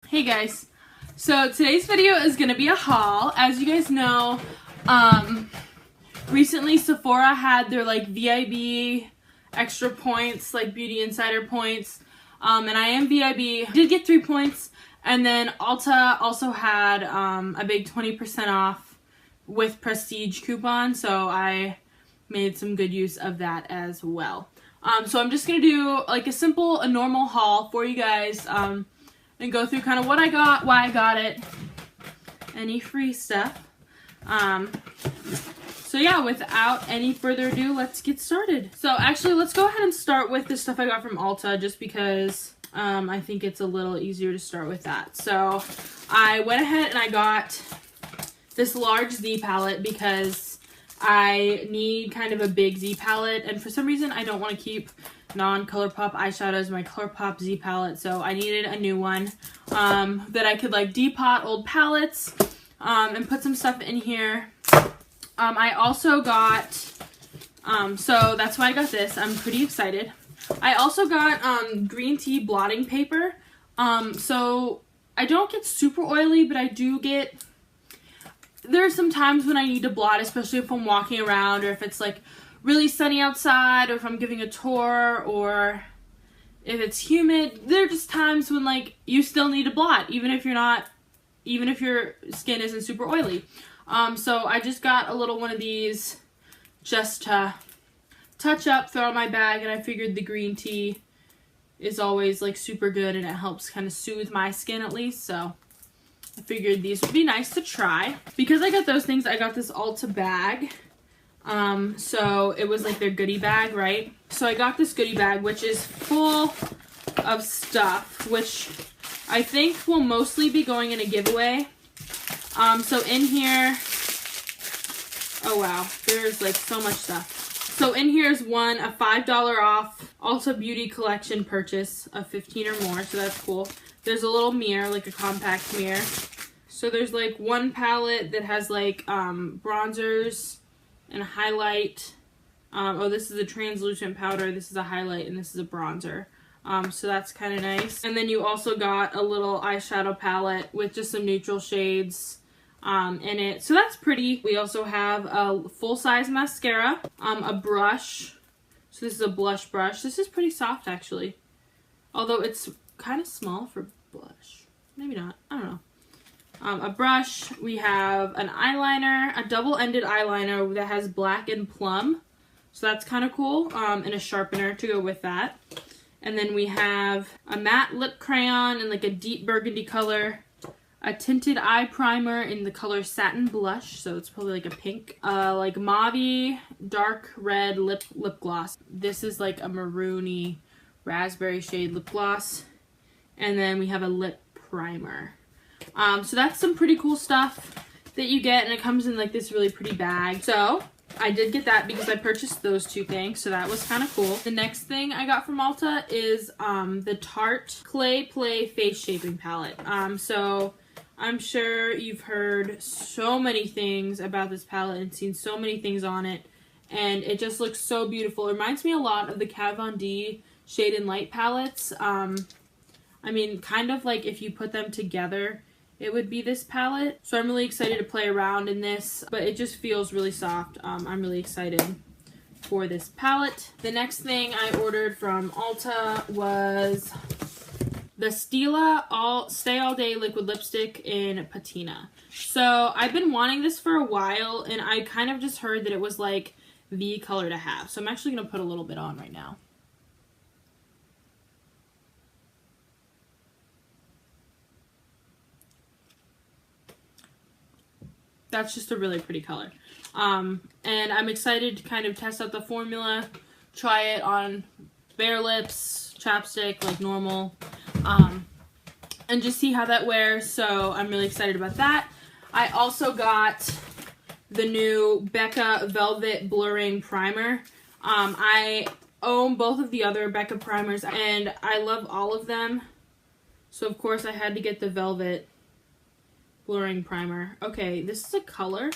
Hey guys, so today's video is going to be a haul. As you guys know, recently Sephora had their like VIB extra points, like Beauty Insider points, and I am VIB. I did get 3 points, and then Ulta also had a big 20% off with Prestige coupon, so I made some good use of that as well. So I'm just going to do like a normal haul for you guys, and go through kind of what I got, why I got it, any free stuff. So yeah, without any further ado, let's get started. So actually, let's go ahead and start with the stuff I got from Ulta, just because I think it's a little easier to start with that. So I went ahead and I got this large Z palette because I need kind of a big Z palette, and for some reason I don't want to keep non-ColourPop eyeshadows in my ColourPop Z palette, so I needed a new one that I could like depot old palettes and put some stuff in here. I also got, so that's why I got this. I'm pretty excited. I also got green tea blotting paper. So I don't get super oily, but I do get, there are some times when I need to blot, especially if I'm walking around or if it's like really sunny outside, or if I'm giving a tour, or if it's humid. There are just times when like you still need to blot, even if your skin isn't super oily. So I just got a little one of these just to touch up, throw in my bag, and I figured the green tea is always like super good and it helps kind of soothe my skin at least, so I figured these would be nice to try. Because I got those things, I got this Ulta bag. So it was like their goodie bag, right? So I got this goodie bag, which is full of stuff, which I think will mostly be going in a giveaway. So in here, oh wow, there's like so much stuff. So in here is a $5 off Ulta Beauty Collection purchase of 15 or more, so that's cool. There's a little mirror, like a compact mirror. So there's like one palette that has like bronzers and a highlight. Oh, this is a translucent powder, this is a highlight, and this is a bronzer. So that's kind of nice. And then you also got a little eyeshadow palette with just some neutral shades in it. So that's pretty. We also have a full-size mascara, a brush. So this is a blush brush. This is pretty soft actually, although it's kind of small for blush. Maybe not. I don't know. A brush. We have an eyeliner, a double-ended eyeliner that has black and plum. So that's kind of cool. And a sharpener to go with that. And then we have a matte lip crayon in like a deep burgundy color. A tinted eye primer in the color Satin Blush. So it's probably like a pink. Like mauve dark red lip gloss. This is like a maroony raspberry shade lip gloss. And then we have a lip primer. So that's some pretty cool stuff that you get, and it comes in like this really pretty bag. So I did get that because I purchased those two things, so that was kind of cool. The next thing I got from Ulta is the Tarte Clay Play Face Shaping Palette. So I'm sure you've heard so many things about this palette and seen so many things on it, and it just looks so beautiful. It reminds me a lot of the Kat Von D Shade and Light palettes. I mean, kind of like if you put them together, it would be this palette. So I'm really excited to play around in this, but it just feels really soft. I'm really excited for this palette. The next thing I ordered from Ulta was the Stila Stay All Day Liquid Lipstick in Patina. So I've been wanting this for a while, and I kind of just heard that it was like the color to have. So I'm actually going to put a little bit on right now. That's just a really pretty color. And I'm excited to kind of test out the formula, try it on bare lips, chapstick, like normal, and just see how that wears. So I'm really excited about that. I also got the new Becca Velvet Blurring Primer. I own both of the other Becca primers, and I love all of them. So of course I had to get the Velvet Blurring Primer. Okay, this is a color.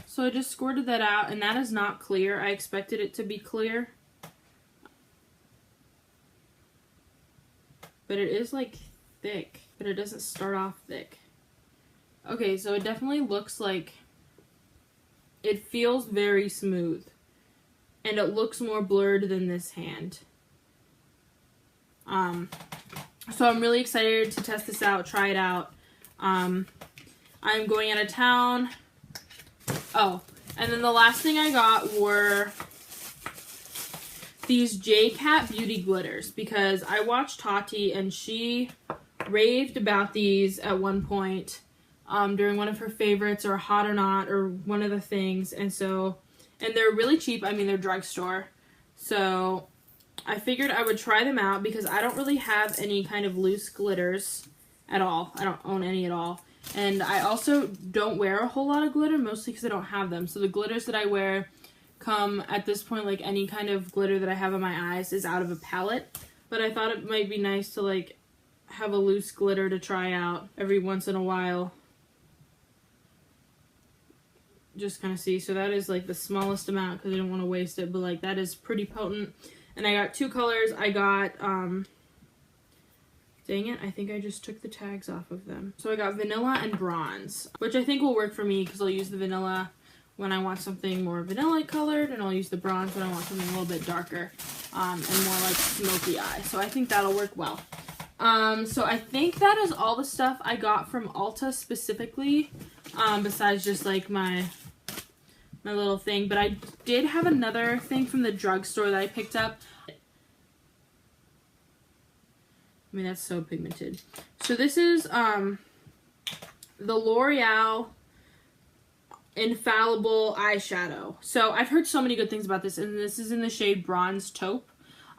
So I just squirted that out, and that is not clear. I expected it to be clear. But it is like thick. but it doesn't start off thick. Okay, so it definitely looks like, it feels very smooth, and it looks more blurred than this hand. So I'm really excited to test this out, try it out. I'm going out of town. Oh, and then the last thing I got were these J-Cat Beauty Glitters, because I watched Tati and she raved about these at one point during one of her favorites, or Hot or Not, or one of the things. And they're really cheap. I mean, they're drugstore. So I figured I would try them out because I don't really have any kind of loose glitters at all. I don't own any at all. And I also don't wear a whole lot of glitter, mostly because I don't have them. So the glitters that I wear come, at this point, like any kind of glitter that I have on my eyes is out of a palette. But I thought it might be nice to like have a loose glitter to try out every once in a while. Just kind of see. So that is like the smallest amount because I don't want to waste it, but like that is pretty potent. And I got two colors. I got, dang it, I think I just took the tags off of them. So I got vanilla and bronze, which I think will work for me because I'll use the vanilla when I want something more vanilla colored, and I'll use the bronze when I want something a little bit darker and more like smoky eye. So I think that'll work well. So I think that is all the stuff I got from Ulta specifically, besides just like my little thing. But I did have another thing from the drugstore that I picked up. I mean, that's so pigmented. So this is the L'Oreal Infallible eyeshadow. So I've heard so many good things about this, and this is in the shade Bronze Taupe.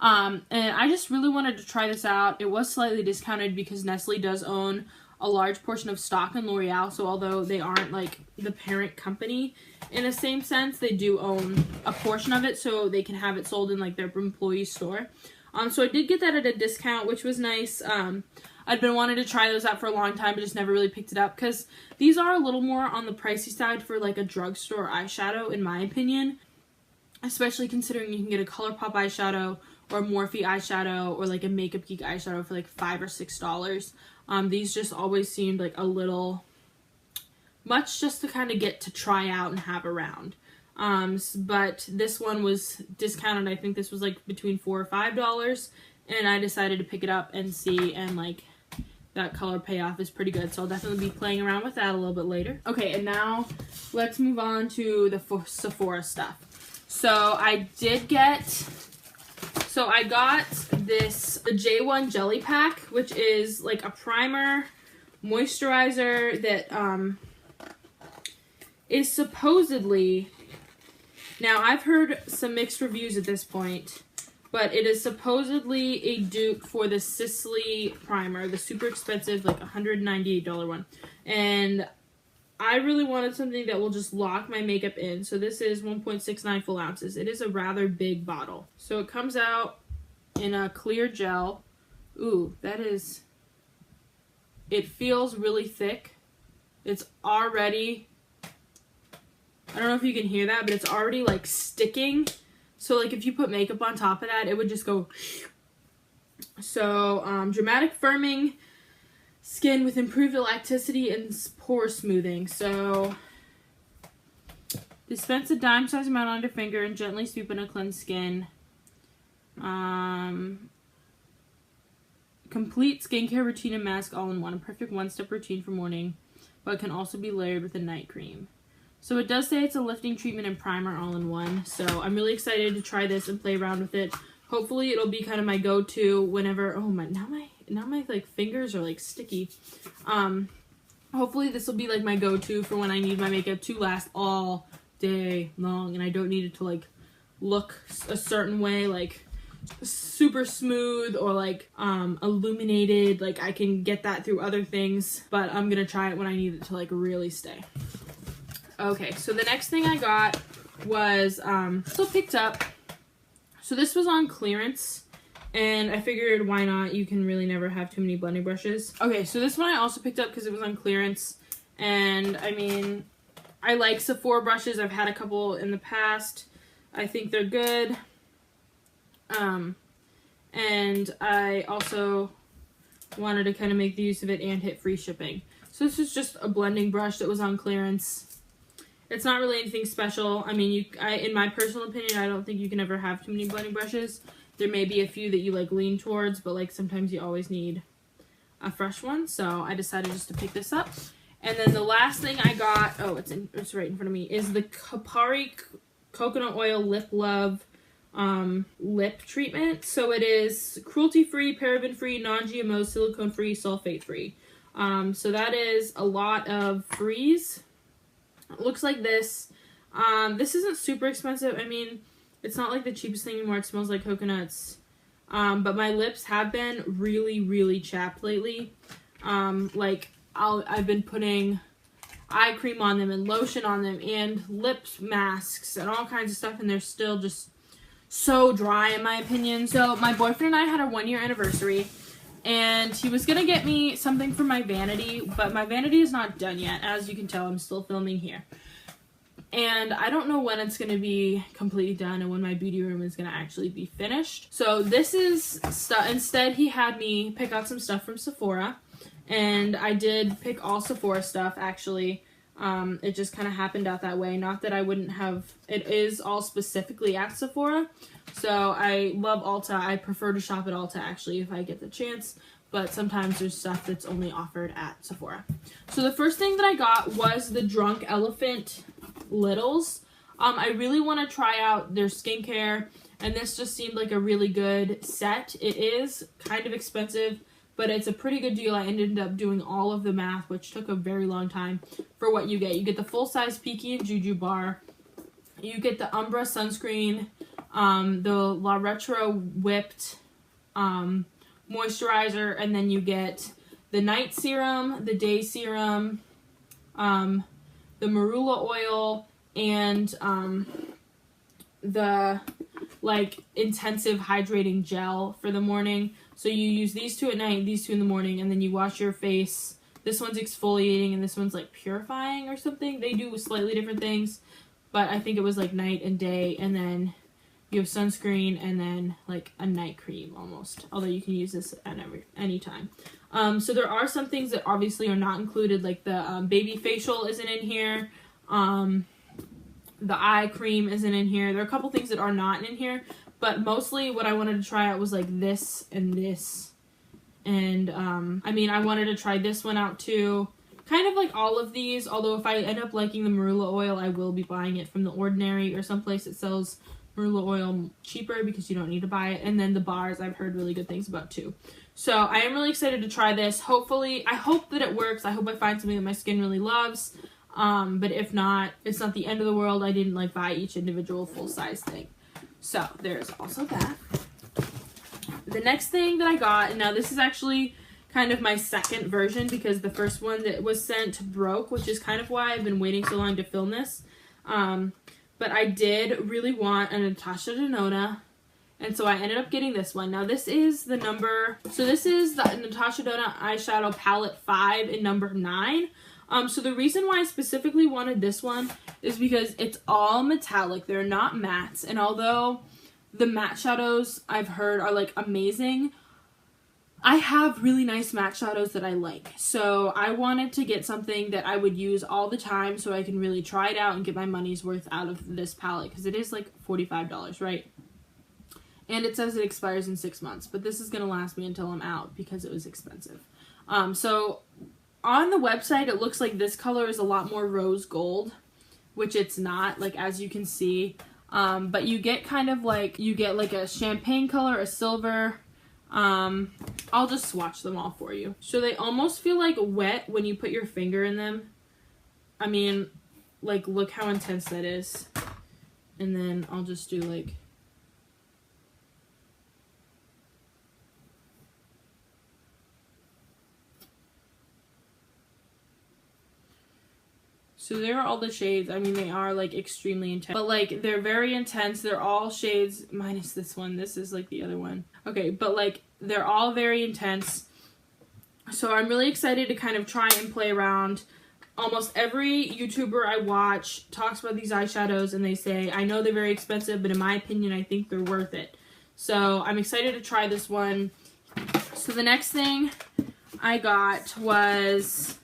And I just really wanted to try this out. It was slightly discounted because Nestle does own a large portion of stock in L'Oreal, so although they aren't like the parent company in the same sense, they do own a portion of it, so they can have it sold in like their employee store. So I did get that at a discount, which was nice. I'd been wanting to try those out for a long time, but just never really picked it up because these are a little more on the pricey side for like a drugstore eyeshadow, in my opinion. Especially considering you can get a ColourPop eyeshadow or a Morphe eyeshadow or like a Makeup Geek eyeshadow for like $5 or $6. These just always seemed like a little much just to kind of get to try out and have around. But this one was discounted. I think this was like between $4 or $5, and I decided to pick it up and see, and like that color payoff is pretty good, so I'll definitely be playing around with that a little bit later. Okay, and now let's move on to the Sephora stuff. So I got this, the J1 Jelly Pack, which is like a primer, moisturizer that is supposedly, now I've heard some mixed reviews at this point, but it is supposedly a dupe for the Sisley primer, the super expensive, like $198 one. And I really wanted something that will just lock my makeup in. So this is 1.69 full ounces. It is a rather big bottle. So it comes out in a clear gel. Ooh, that is, it feels really thick. It's already, I don't know if you can hear that, but it's already like sticking. So like if you put makeup on top of that, it would just go. So dramatic firming skin with improved elasticity and pore smoothing. So dispense a dime-sized amount on your finger and gently sweep in a cleansed skin. Complete skincare routine and mask all in one. A perfect one-step routine for morning, but can also be layered with a night cream. So it does say it's a lifting treatment and primer all in one. So I'm really excited to try this and play around with it. Hopefully it'll be kind of my go-to whenever, oh my, now my like fingers are like sticky. Hopefully this will be like my go-to for when I need my makeup to last all day long and I don't need it to like look a certain way, like super smooth or like illuminated. Like I can get that through other things, but I'm gonna try it when I need it to like really stay. Okay, so the next thing I got was still picked up. So this was on clearance, and I figured why not? You can really never have too many blending brushes. Okay, so this one I also picked up because it was on clearance, and I mean, I like Sephora brushes. I've had a couple in the past. I think they're good. And I also wanted to kind of make the use of it and hit free shipping. So this is just a blending brush that was on clearance. It's not really anything special. I mean, in my personal opinion, I don't think you can ever have too many blending brushes. There may be a few that you like lean towards, but like sometimes you always need a fresh one. So I decided just to pick this up. And then the last thing I got, oh, it's right in front of me, is the Kapari Coconut Oil Lip Love lip treatment. So it is cruelty-free, paraben-free, non-GMO, silicone-free, sulfate-free. So that is a lot of freeze. It looks like this. This isn't super expensive. I mean, it's not like the cheapest thing anymore. It smells like coconuts. But my lips have been really, really chapped lately. Like, I've been putting eye cream on them and lotion on them and lip masks and all kinds of stuff, and they're still just so dry in my opinion. So my boyfriend and I had our 1-year anniversary, and he was gonna get me something for my vanity, but my vanity is not done yet. As you can tell, I'm still filming here. And I don't know when it's going to be completely done and when my beauty room is going to actually be finished. So this is stuff. Instead, he had me pick out some stuff from Sephora. And I did pick all Sephora stuff, actually. It just kind of happened out that way. Not that I wouldn't have. It is all specifically at Sephora. So I love Ulta. I prefer to shop at Ulta, actually, if I get the chance. But sometimes there's stuff that's only offered at Sephora. So the first thing that I got was the Drunk Elephant Littles. I really want to try out their skincare, and this just seemed like a really good set. It is kind of expensive, but it's a pretty good deal. I ended up doing all of the math, which took a very long time, for what you get. You get the full-size Peaky and Juju bar. You get the Umbra sunscreen, the La Retro whipped moisturizer, and then you get the night serum, the day serum, the marula oil, and the like intensive hydrating gel for the morning. So you use these two at night, these two in the morning, and then you wash your face. This one's exfoliating and this one's like purifying or something. They do slightly different things, but I think it was like night and day, and then you have sunscreen and then like a night cream almost, although you can use this at any time. So there are some things that obviously are not included, like the baby facial isn't in here. The eye cream isn't in here. There are a couple things that are not in here, but mostly what I wanted to try out was like this and this. And I mean, I wanted to try this one out too. Kind of like all of these, although if I end up liking the marula oil, I will be buying it from The Ordinary or someplace that sells marula oil cheaper because you don't need to buy it. And then the bars I've heard really good things about too. So I am really excited to try this. Hopefully, I hope that it works. I hope I find something that my skin really loves. But if not, it's not the end of the world. I didn't like buy each individual full-size thing. So there's also that. The next thing that I got, and now this is actually kind of my second version because the first one that was sent broke, which is kind of why I've been waiting so long to film this. But I did really want a Natasha Denona, and so I ended up getting this one. Now this is the Natasha Denona eyeshadow palette 5 in number 9. So the reason why I specifically wanted this one is because it's all metallic. They're not mattes, and although the matte shadows I've heard are like amazing, I have really nice matte shadows that I like. So I wanted to get something that I would use all the time so I can really try it out and get my money's worth out of this palette, because it is like $45, right? And it says it expires in 6 months, but this is going to last me until I'm out because it was expensive. So on the website, it looks like this color is a lot more rose gold, which it's not, like as you can see. But you get kind of like, you get like a champagne color, a silver. I'll just swatch them all for you. So they almost feel like wet when you put your finger in them. I mean, like, look how intense that is. And then I'll just do like, so there are all the shades. I mean, they are like extremely intense, but like they're very intense. They're all shades minus this one. This is like the other one. Okay, but like they're all very intense. So I'm really excited to kind of try and play around. Almost every YouTuber I watch talks about these eyeshadows and they say, I know they're very expensive, but in my opinion, I think they're worth it. So I'm excited to try this one. So the next thing I got was,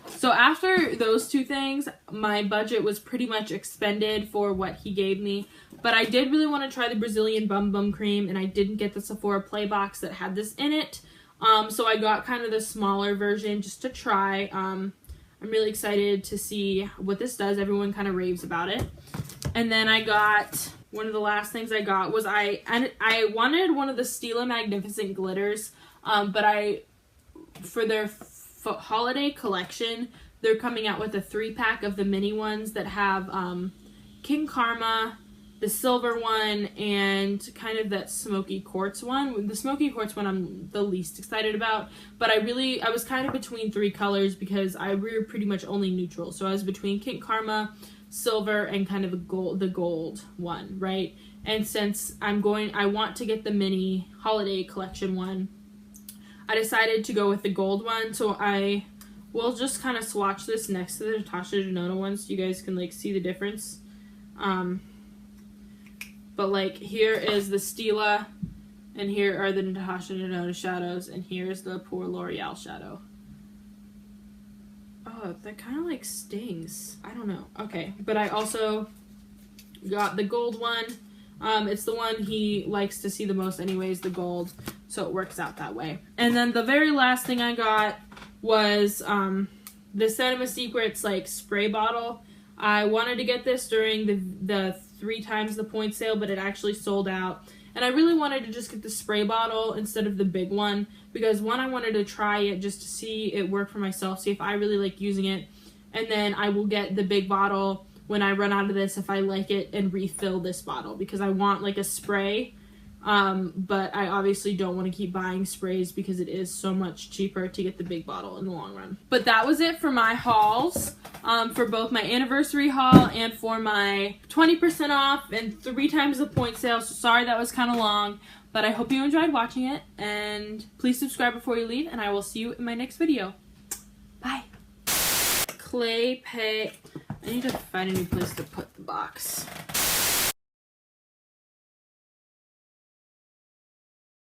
so after those two things, my budget was pretty much expended for what he gave me. But I did really want to try the Brazilian Bum Bum Cream, and I didn't get the Sephora Play Box that had this in it. So I got kind of the smaller version just to try. I'm really excited to see what this does. Everyone kind of raves about it. And then I got, one of the last things I got was I wanted one of the Stila Magnificent glitters, but for their holiday collection, they're coming out with a 3-pack of the mini ones that have King Karma, the silver one, and kind of that smoky quartz one. The smoky quartz one I'm the least excited about, but I was kind of between 3 colors because we were pretty much only neutral. So I was between King Karma, silver, and kind of the gold one, right? And since I want to get the mini holiday collection one, I decided to go with the gold one. So I will just kind of swatch this next to the Natasha Denona one so you guys can like see the difference. But like here is the Stila, and here are the Natasha Denona shadows, and here's the poor L'Oreal shadow. Oh, that kind of like stings. I don't know. Okay, but I also got the gold one. It's the one he likes to see the most anyways, the gold, so it works out that way. And then the very last thing I got was the Cinema Secrets like spray bottle. I wanted to get this during the 3 times the point sale, but it actually sold out. And I really wanted to just get the spray bottle instead of the big one, because one, I wanted to try it just to see it work for myself, see if I really like using it. And then I will get the big bottle when I run out of this if I like it and refill this bottle, because I want like a spray. But I obviously don't want to keep buying sprays because it is so much cheaper to get the big bottle in the long run. But that was it for my hauls, for both my anniversary haul and for my 20% off and 3 times the point sale. So sorry that was kind of long, but I hope you enjoyed watching it, and please subscribe before you leave, and I will see you in my next video. Bye. Clay Pay. I need to find a new place to put the box.